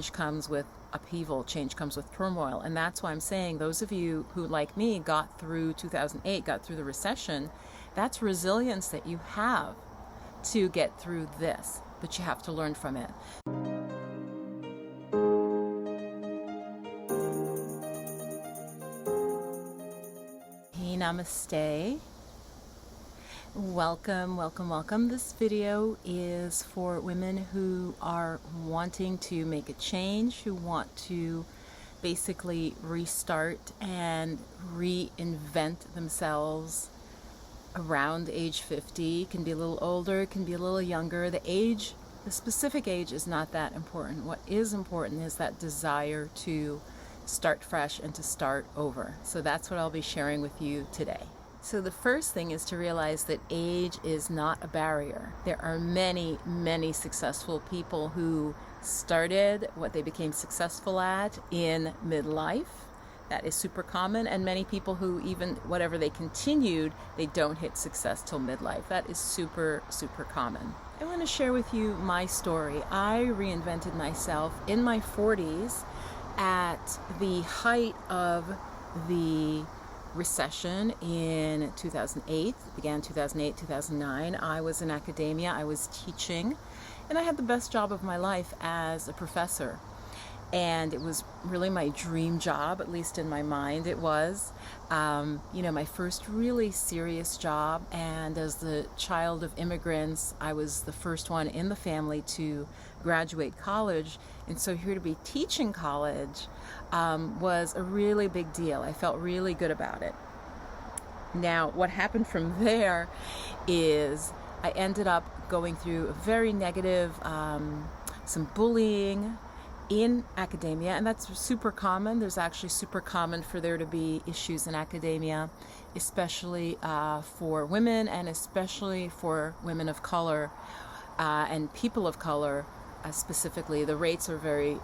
change comes with upheaval, change comes with turmoil. And that's why I'm saying those of you who, like me, got through 2008, got through the recession, that's resilience that you have to get through this, but you have to learn from it. Hey, namaste. Welcome, welcome, welcome. This video is for women who are wanting to make a change, who want to basically restart and reinvent themselves around age 50. It can be a little older, it can be a little younger. The specific age is not that important. What is important is that desire to start fresh and to start over. So that's what I'll be sharing with you today. So the first thing is to realize that age is not a barrier. There are many, many successful people who started what they became successful at in midlife. That is super common. And many people who even whatever they continued, they don't hit success till midlife. That is super, super common. I want to share with you my story. I reinvented myself in my 40s at the height of the recession in 2008. It began 2008, 2009. I was in academia, I was teaching, and I had the best job of my life as a professor. And it was really my dream job, at least in my mind it was. My first really serious job, and as the child of immigrants, I was the first one in the family to graduate college, and so here to be teaching college was a really big deal. I felt really good about it. Now, what happened from there is I ended up going through a very negative, some bullying in academia, and that's super common. There's actually super common for there to be issues in academia, especially for women and especially for women of color and people of color specifically. The rates are very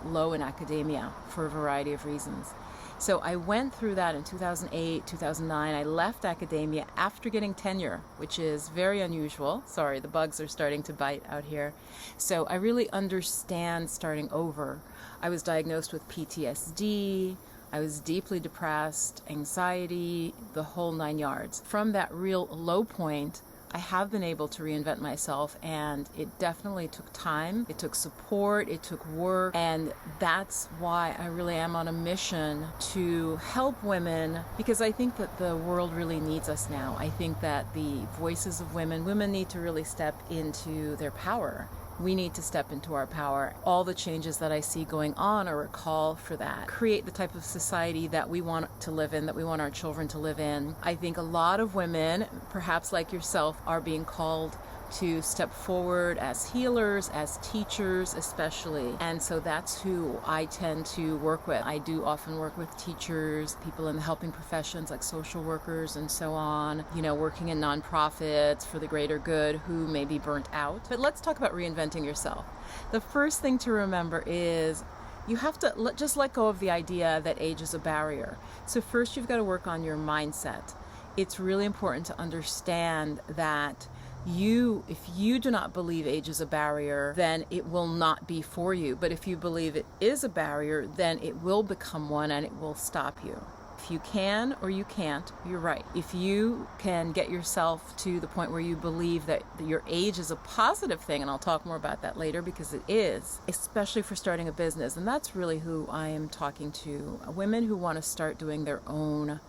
low in academia for a variety of reasons. So I went through that in 2008, 2009. I left academia after getting tenure, which is very unusual. Sorry, the bugs are starting to bite out here. So I really understand starting over. I was diagnosed with PTSD. I was deeply depressed, anxiety, the whole 9 yards. From that real low point, I have been able to reinvent myself, and it definitely took time. It took support, it took work, and that's why I really am on a mission to help women, because I think that the world really needs us now. I think that the voices of women need to really step into their power. We need to step into our power. All the changes that I see going on are a call for that. Create the type of society that we want to live in, that we want our children to live in. I think a lot of women, perhaps like yourself, are being called to step forward as healers, as teachers especially. And so that's who I tend to work with. I do often work with teachers, people in the helping professions like social workers and so on, working in nonprofits for the greater good who may be burnt out. But let's talk about reinventing yourself. The first thing to remember is you have to just let go of the idea that age is a barrier. So first you've got to work on your mindset. It's really important to understand that if you do not believe age is a barrier, then it will not be for you. But if you believe it is a barrier, then it will become one and it will stop you. If you can or you can't, you're right. If you can get yourself to the point where you believe that your age is a positive thing, and I'll talk more about that later because it is, especially for starting a business, and that's really who I am talking to, women who want to start doing their own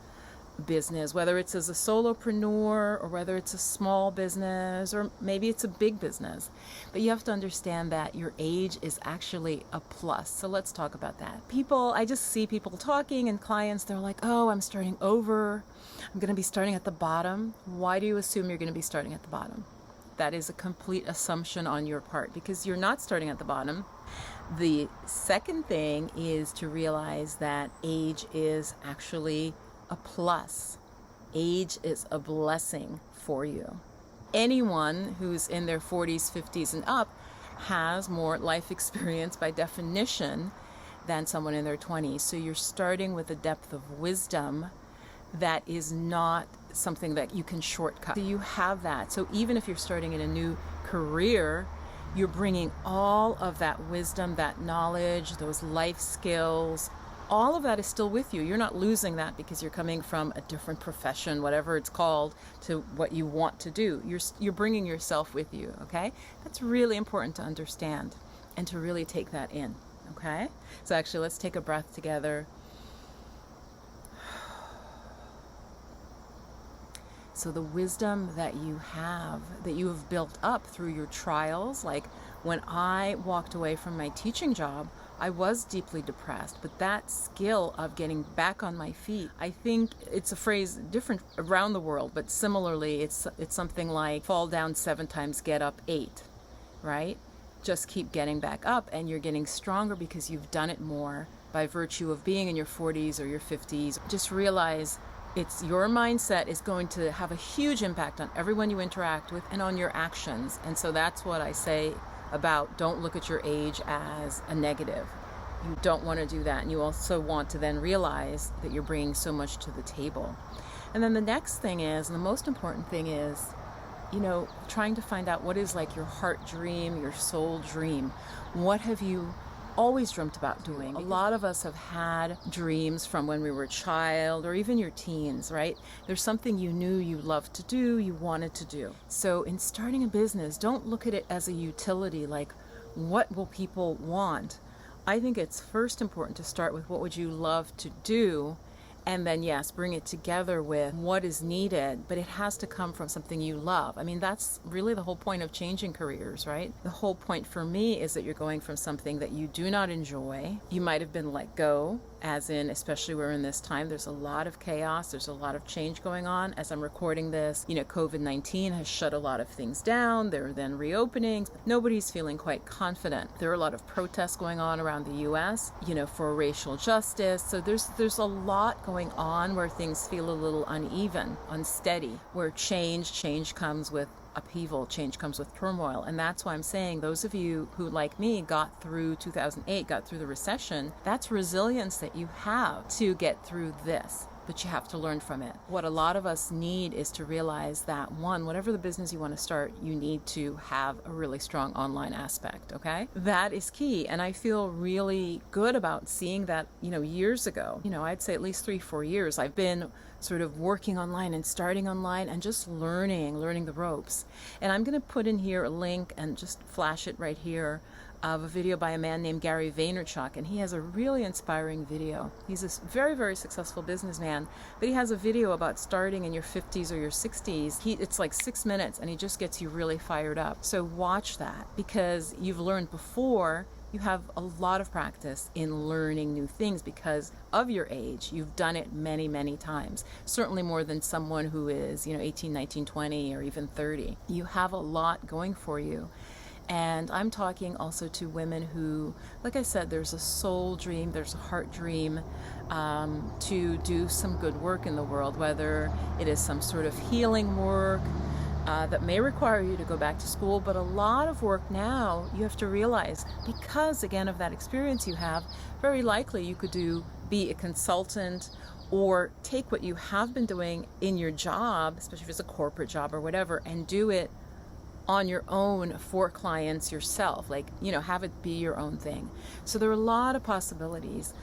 business, whether it's as a solopreneur or whether it's a small business or maybe it's a big business. But you have to understand that your age is actually a plus. So let's talk about that. I just see people talking and clients, they're like, oh, I'm starting over. I'm going to be starting at the bottom. Why do you assume you're going to be starting at the bottom? That is a complete assumption on your part because you're not starting at the bottom. The second thing is to realize that age is actually a plus. Age is a blessing for you. Anyone who's in their 40s, 50s, and up has more life experience by definition than someone in their 20s. So you're starting with a depth of wisdom that is not something that you can shortcut. So you have that. So even if you're starting in a new career, you're bringing all of that wisdom, that knowledge, those life skills, all of that is still with you. You're not losing that because you're coming from a different profession, whatever it's called, to what you want to do. You're bringing yourself with you, okay? That's really important to understand and to really take that in, okay? So actually, let's take a breath together. So the wisdom that you have built up through your trials, like when I walked away from my teaching job, I was deeply depressed, but that skill of getting back on my feet, I think it's a phrase different around the world, but similarly, it's something like fall down 7 times, get up 8, right? Just keep getting back up, and you're getting stronger because you've done it more by virtue of being in your 40s or your 50s. Just realize your mindset is going to have a huge impact on everyone you interact with and on your actions. And so that's what I say about don't look at your age as a negative. You don't want to do that. And you also want to then realize that you're bringing so much to the table. And then the next thing is, and the most important thing is, trying to find out what is like your heart dream, your soul dream. What have you always dreamt about doing? A lot of us have had dreams from when we were a child or even your teens, right? There's something you knew you loved to do, you wanted to do. So in starting a business, don't look at it as a utility, like what will people want? I think it's first important to start with what would you love to do, and then yes, bring it together with what is needed, but it has to come from something you love. I mean, that's really the whole point of changing careers, right? The whole point for me is that you're going from something that you do not enjoy. You might have been let go, as in, especially we're in this time, there's a lot of chaos, there's a lot of change going on. As I'm recording this, COVID-19 has shut a lot of things down. There are then reopenings. Nobody's feeling quite confident. There are a lot of protests going on around the US, for racial justice. So there's a lot going on where things feel a little uneven, unsteady, where change comes with upheaval, change comes with turmoil. And that's why I'm saying those of you who, like me, got through 2008, got through the recession, that's resilience that you have to get through this. But you have to learn from it. What a lot of us need is to realize that, one, whatever the business you want to start, you need to have a really strong online aspect, okay? That is key. And I feel really good about seeing that, years ago. I'd say at least 3-4 years, I've been sort of working online and starting online and just learning the ropes. And I'm going to put in here a link and just flash it right here of a video by a man named Gary Vaynerchuk, and he has a really inspiring video. He's a very, very successful businessman, but he has a video about starting in your 50s or your 60s. It's like 6 minutes, and he just gets you really fired up. So watch that, because you've learned before. You have a lot of practice in learning new things because of your age. You've done it many, many times, certainly more than someone who is 18, 19, 20, or even 30. You have a lot going for you. And I'm talking also to women who, like I said, there's a soul dream, there's a heart dream to do some good work in the world, whether it is some sort of healing work that may require you to go back to school, but a lot of work now you have to realize, because again of that experience you have, very likely you could be a consultant or take what you have been doing in your job, especially if it's a corporate job or whatever, and do it on your own for clients yourself, have it be your own thing. So there are a lot of possibilities.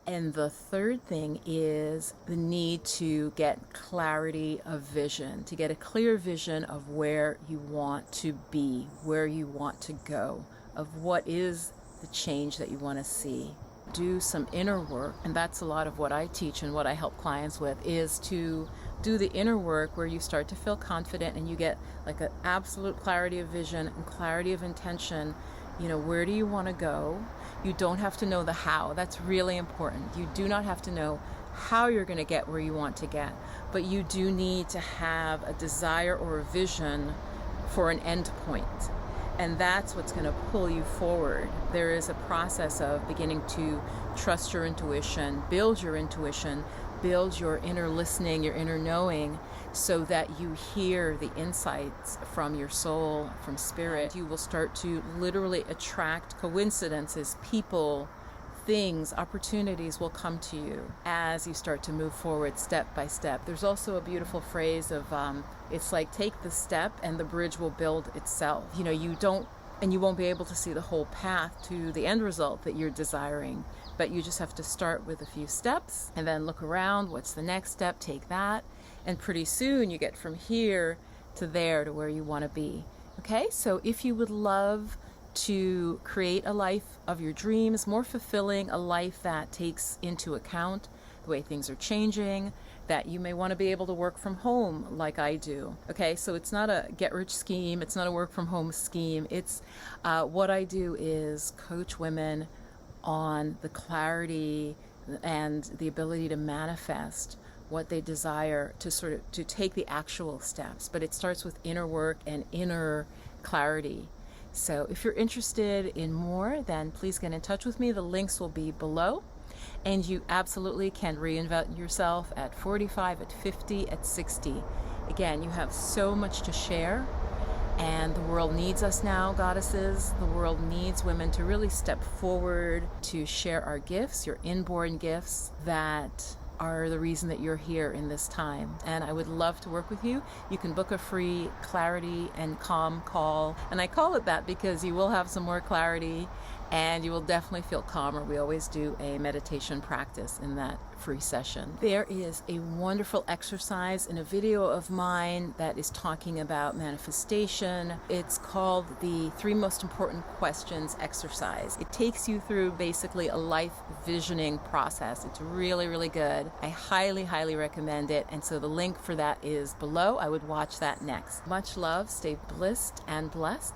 And the third thing is the need to get clarity of vision, to get a clear vision of where you want to be, where you want to go, of what is the change that you want to see. Do some inner work, and that's a lot of what I teach and what I help clients with, is to do the inner work where you start to feel confident and you get like an absolute clarity of vision and clarity of intention. Where do you want to go? You don't have to know the how. That's really important. You do not have to know how you're going to get where you want to get, but you do need to have a desire or a vision for an end point. And that's what's going to pull you forward. There is a process of beginning to trust your intuition, build your inner listening, your inner knowing, so that you hear the insights from your soul, from spirit. You will start to literally attract coincidences, people, things, opportunities will come to you as you start to move forward step by step. There's also a beautiful phrase of, it's like take the step and the bridge will build itself. You know, you won't be able to see the whole path to the end result that you're desiring, but you just have to start with a few steps and then look around. What's the next step? Take that. And pretty soon you get from here to there to where you want to be. Okay, so if you would love to create a life of your dreams, more fulfilling, a life that takes into account the way things are changing, that you may want to be able to work from home like I do. Okay, so it's not a get-rich scheme, it's not a work-from-home scheme. It's what I do is coach women on the clarity and the ability to manifest what they desire, to take the actual steps. But it starts with inner work and inner clarity. So if you're interested in more, then please get in touch with me. The links will be below. And you absolutely can reinvent yourself at 45, at 50, at 60. Again, you have so much to share. And the world needs us now, goddesses. The world needs women to really step forward, to share our gifts, your inborn gifts that are the reason that you're here in this time. And I would love to work with you. You can book a free clarity and calm call. And I call it that because you will have some more clarity and you will definitely feel calmer. We always do a meditation practice in that free session. There is a wonderful exercise in a video of mine that is talking about manifestation. It's called the 3 Most Important Questions exercise. It takes you through basically a life visioning process. It's really, really good. I highly, highly recommend it. And so the link for that is below. I would watch that next. Much love. Stay blissed and blessed.